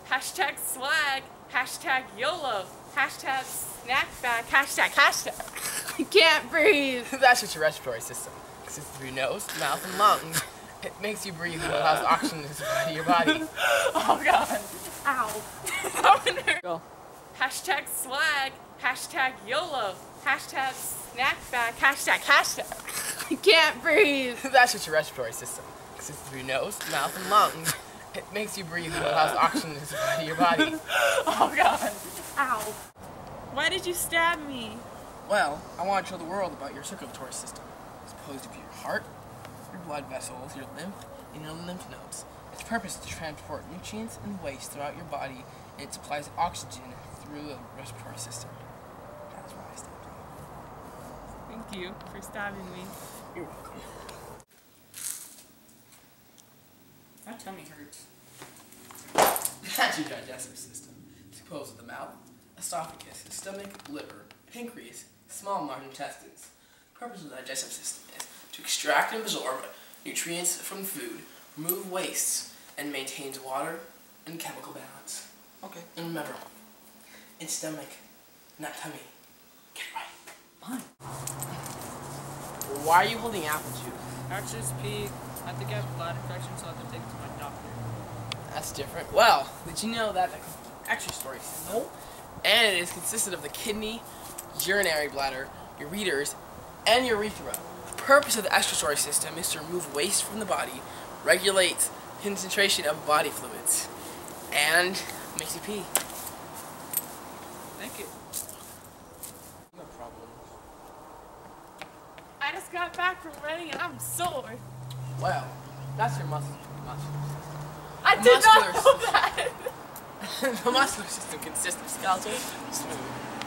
hashtag swag, hashtag YOLO, hashtag snack bag, hashtag. I can't breathe. That's just your respiratory system. Consists of your nose, mouth, and lungs. It makes you breathe and allows oxygen to supply to your body. Oh God. Ow. Go. Hashtag swag, hashtag YOLO, hashtag snack bag, hashtag. I can't breathe. That's just your respiratory system. Consists of your nose, mouth, and lungs. It makes you breathe and allows oxygen to supply to your body. Oh God. Ow. Why did you stab me? Well, I want to show the world about your circulatory system. It's composed of your heart, your blood vessels, your lymph, and your lymph nodes. Its purpose is to transport nutrients and waste throughout your body, and it supplies oxygen through the respiratory system. That's why I stabbed you. Thank you for stabbing me. You're welcome. My tummy hurts. That's your digestive system. It's composed of the mouth, esophagus, stomach, liver, pancreas, small margin intestines. The purpose of the digestive system is to extract and absorb nutrients from food, remove wastes, and maintains water and chemical balance. Okay. And remember, it's stomach, not tummy. Get it right. Fine. Why are you holding apple juice? I just pee. I think I have a bladder infection, so I have to take it to my doctor. That's different. Well, did you know that the excretory system, and it is consisted of the kidney, urinary bladder, ureters, and urethra. The purpose of the excretory system is to remove waste from the body, regulate concentration of body fluids, and makes you pee. Thank you. No problem. I just got back from running and I'm sore. Well, that's your muscles. I did not know that. The muscular system consists of skeletal, smooth,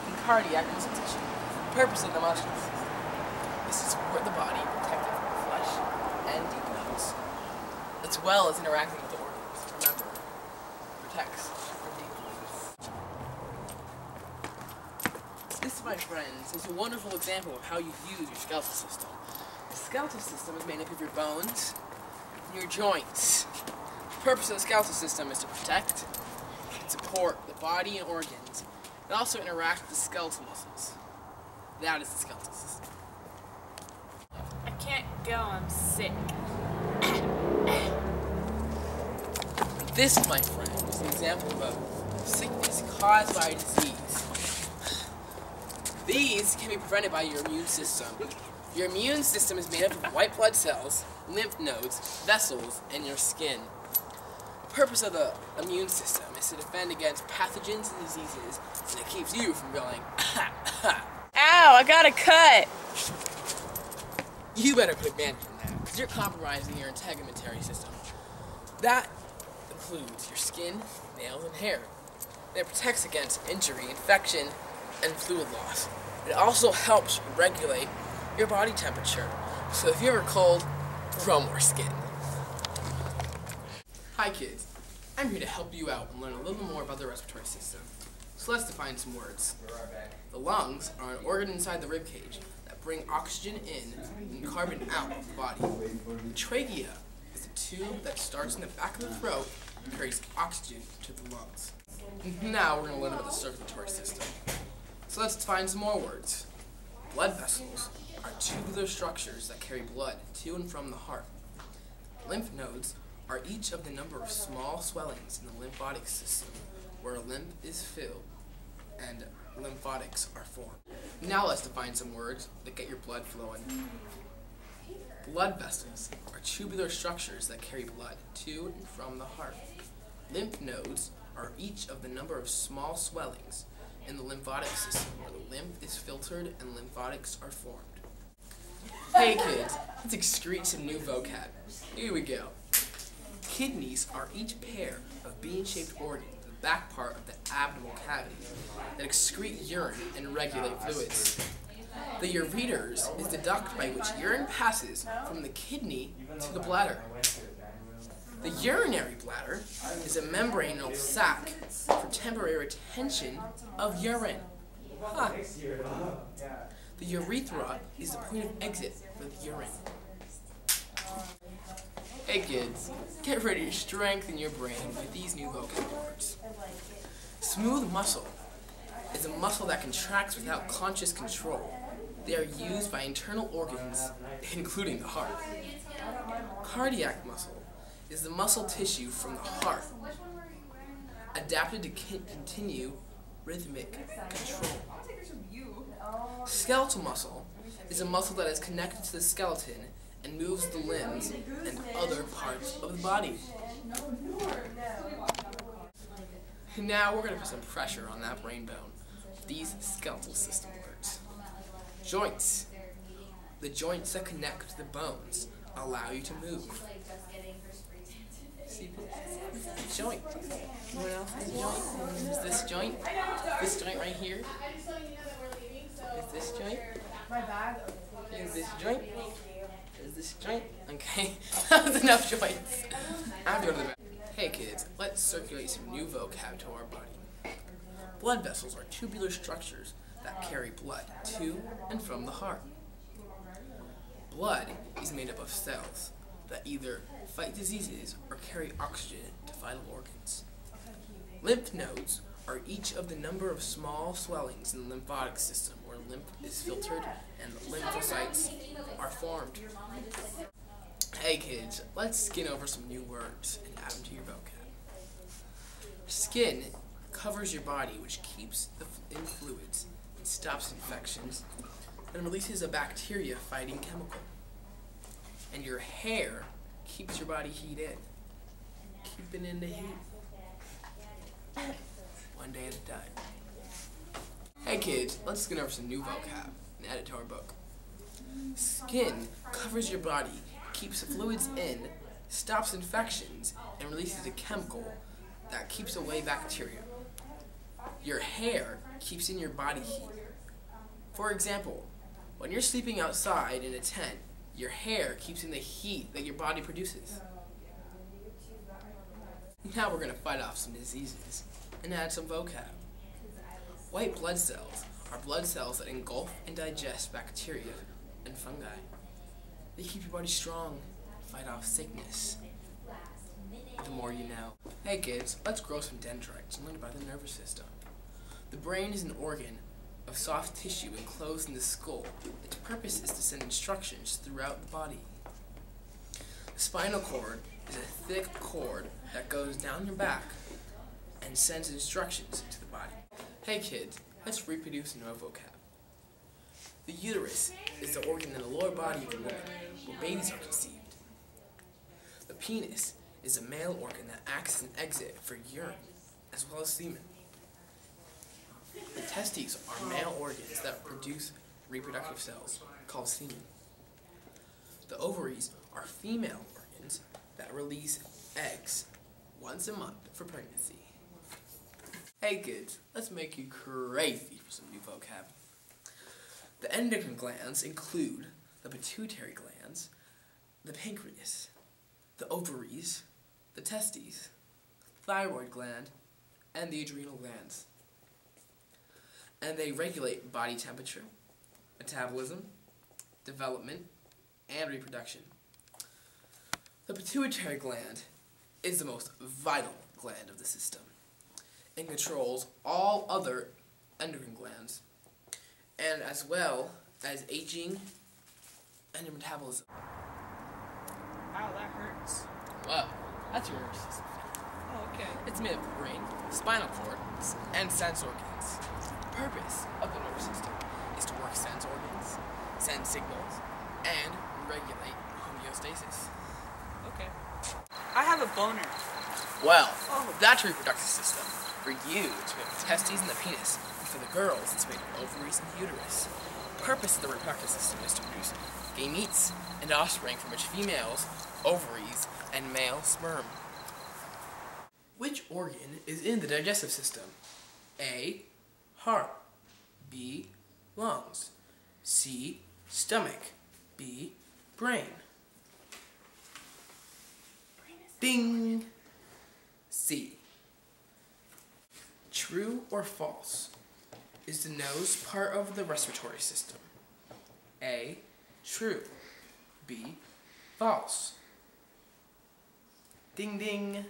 and cardiac muscle tissue. The purpose of the muscular system is to support the body, protect it from flesh and decomposure, as well as interacting with the organs. Remember, protects from decomposure. This, my friends, is a wonderful example of how you use your skeletal system. The skeletal system is made up of your bones and your joints. The purpose of the skeletal system is to protect and support the body and organs, and also interact with the skeletal muscles. That is the skeletal system. I can't go, I'm sick. This, my friend, is an example of a sickness caused by a disease. These can be prevented by your immune system. Your immune system is made up of white blood cells, lymph nodes, vessels, and your skin. The purpose of the immune system is to defend against pathogens and diseases, and it keeps you from going, Ow, I got a cut. You better put a bandage on that, because you're compromising your integumentary system. That includes your skin, nails, and hair. And it protects against injury, infection, and fluid loss. It also helps regulate your body temperature, so if you're ever cold, grow more skin. Hi kids, I'm here to help you out and learn a little more about the respiratory system. So let's define some words. The lungs are an organ inside the rib cage that bring oxygen in and carbon out of the body. The trachea is the tube that starts in the back of the throat and carries oxygen to the lungs. Now we're going to learn about the circulatory system. So let's define some more words. Blood vessels are tubular structures that carry blood to and from the heart. Lymph nodes are each of the number of small swellings in the lymphatic system where a lymph is filled and lymphatics are formed. Now let's define some words that get your blood flowing. Blood vessels are tubular structures that carry blood to and from the heart. Lymph nodes are each of the number of small swellings in the lymphatic system where the lymph is filtered and lymphatics are formed. Hey kids, let's excrete some new vocab. Here we go. Kidneys are each pair of bean-shaped organs in the back part of the abdominal cavity that excrete urine and regulate fluids. The ureters is the duct by which urine passes from the kidney to the bladder. The urinary bladder is a membranous sac for temporary retention of urine. Huh. The urethra is the point of exit for the urine. Hey kids, get ready to strengthen your brain with these new vocab words. Smooth muscle is a muscle that contracts without conscious control. They are used by internal organs, including the heart. Cardiac muscle is the muscle tissue from the heart, adapted to continue rhythmic control. Skeletal muscle is a muscle that is connected to the skeleton and moves the limbs and other parts of the body. Now we're going to put some pressure on that brain bone. These skeletal system words. Joints. The joints that connect to the bones allow you to move. See this joint. Anyone else has a joint? Is this joint? This joint right here? Is this joint? Is this joint? Is this joint? Okay, that's enough joints. I have to go to the bathroom. Hey kids, let's circulate some new vocab to our body. Blood vessels are tubular structures that carry blood to and from the heart. Blood is made up of cells that either fight diseases or carry oxygen to vital organs. Lymph nodes are each of the number of small swellings in the lymphatic system where lymph is filtered and lymphocytes are formed. Hey kids, let's skin over some new words and add them to your vocab. Skin covers your body, which keeps in fluids, and stops infections, and releases a bacteria-fighting chemical. And your hair keeps your body heat in. Keeping in the heat. One day at a time. Hey kids, let's skin over some new vocab and add it to our book. Skin covers your body, keeps fluids in, stops infections, and releases a chemical that keeps away bacteria. Your hair keeps in your body heat. For example, when you're sleeping outside in a tent, your hair keeps in the heat that your body produces. Now we're going to fight off some diseases and add some vocab. White blood cells are blood cells that engulf and digest bacteria and fungi. They keep your body strong, fight off sickness. The more you know. Hey kids, let's grow some dendrites and learn about the nervous system. The brain is an organ of soft tissue enclosed in the skull. Its purpose is to send instructions throughout the body. The spinal cord is a thick cord that goes down your back and sends instructions to the body. Hey kids, let's reproduce in our vocab. The uterus is the organ in the lower body of a woman where babies are conceived. The penis is a male organ that acts as an exit for urine, as well as semen. The testes are male organs that produce reproductive cells, called semen. The ovaries are female organs that release eggs once a month for pregnancy. Hey kids, let's make you crazy for some new vocab. The endocrine glands include the pituitary glands, the pancreas, the ovaries, the testes, thyroid gland, and the adrenal glands. And they regulate body temperature, metabolism, development, and reproduction. The pituitary gland is the most vital gland of the system. It controls all other endocrine glands, and as well as aging and your metabolism. Ow, that hurts. Wow, that's your nervous system. Oh, okay. It's made of the brain, spinal cord, and sense organs. The purpose of the nervous system is to work sense organs, send signals, and regulate homeostasis. Okay. I have a boner. Well, that's your reproductive system. For you, it's made of the testes and the penis. And for the girls, it's made of ovaries and the uterus. The purpose of the reproductive system is to produce gametes and offspring from which females, ovaries, and male sperm. Which organ is in the digestive system? A. Heart. B. Lungs. C. Stomach. B. Brain. Ding! C. True or false? Is the nose part of the respiratory system? A. True. B. False. Ding ding.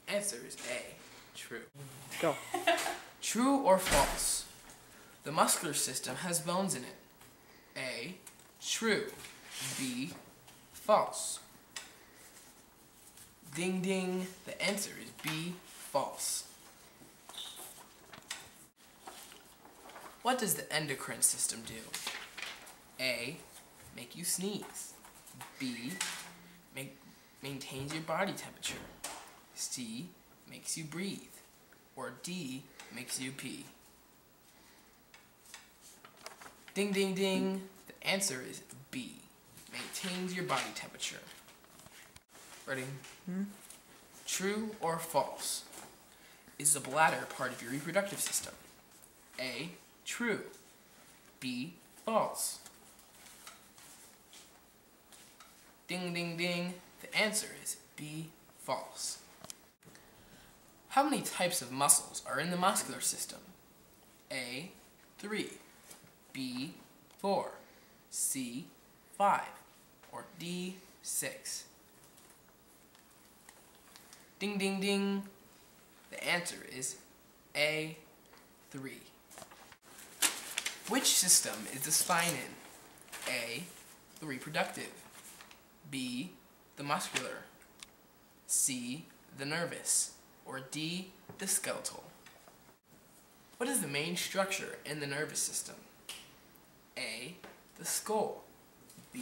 Answer is A. True. Go. True or false? The muscular system has bones in it. A. True. B. False. Ding ding. The answer is B. False. What does the endocrine system do? A. Make you sneeze. B. Maintains your body temperature. C. Makes you breathe. Or D. Makes you pee. Ding ding ding. The answer is B. Maintains your body temperature. Ready? True or false? Is the bladder part of your reproductive system? A. True. B. False. Ding ding ding. The answer is B. False. How many types of muscles are in the muscular system? A. 3. B. 4. C. 5. Or D. 6. Ding ding ding. The answer is A. 3. Which system is the spine in? A. The reproductive. B. The muscular. C. The nervous. Or D. The skeletal. What is the main structure in the nervous system? A. The skull. B.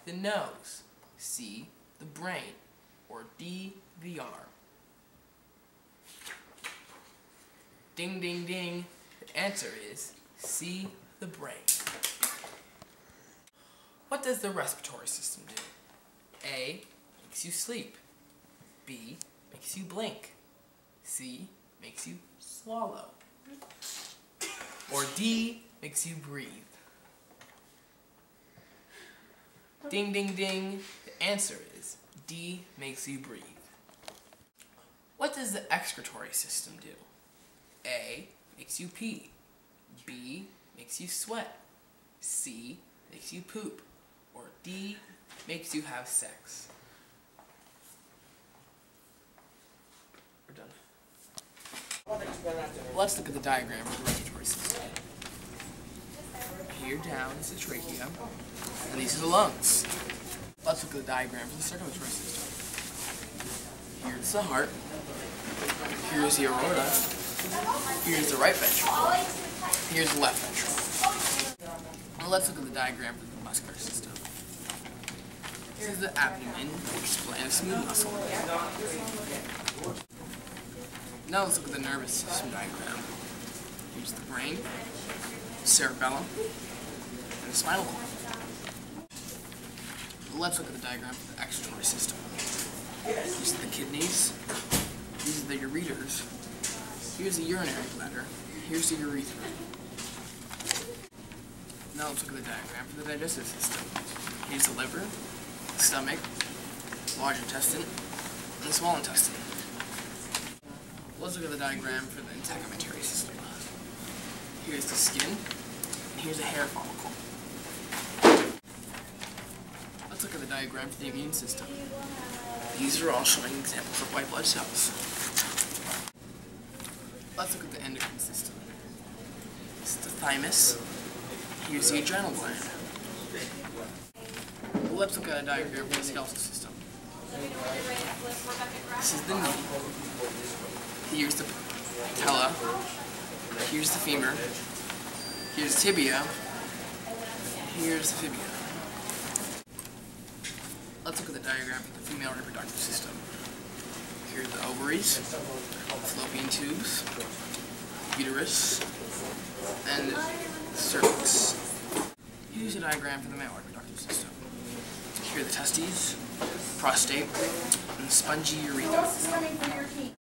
The nose. C. The brain. Or D. The arm. Ding ding ding. The answer is C. The brain. What does the respiratory system do? A. Makes you sleep. B. Makes you blink. C. Makes you swallow. Or D. Makes you breathe. Ding ding ding. The answer is D. Makes you breathe. What does the excretory system do? A. Makes you pee. B. Makes you sweat. C. Makes you poop. Or D. Makes you have sex. We're done. Let's look at the diagram of the respiratory system. Here down is the trachea, and these are the lungs. Let's look at the diagram for the circulatory system. Here's the heart. Here's the aorta. Here's the right ventricle. Here's the left ventricle. Now let's look at the diagram for the muscular system. This is the abdomen, explain a smooth muscle. Now let's look at the nervous system diagram. Here's the brain, cerebellum, and the spinal cord. Let's look at the diagram for the excretory system. These are the kidneys, these are the ureters, here's the urinary bladder, here's the urethra. Now let's look at the diagram for the digestive system. Here's the liver, the stomach, large intestine, and the small intestine. Let's look at the diagram for the integumentary system. Here's the skin, and here's a hair follicle. Let's look at the diagram for the immune system. These are all showing examples of white blood cells. Let's look at the endocrine system. This is the thymus. Here's the adrenal gland. Let's look at a diagram for the skeletal system. This is the knee. Here's the patella. Here's the femur. Here's the tibia. Here's the fibula. Let's look at the diagram for the female reproductive system. Here's the ovaries, fallopian tubes, uterus, and cervix. Here's a diagram for the male reproductive system. Here are the testes, prostate, and the spongy urethra.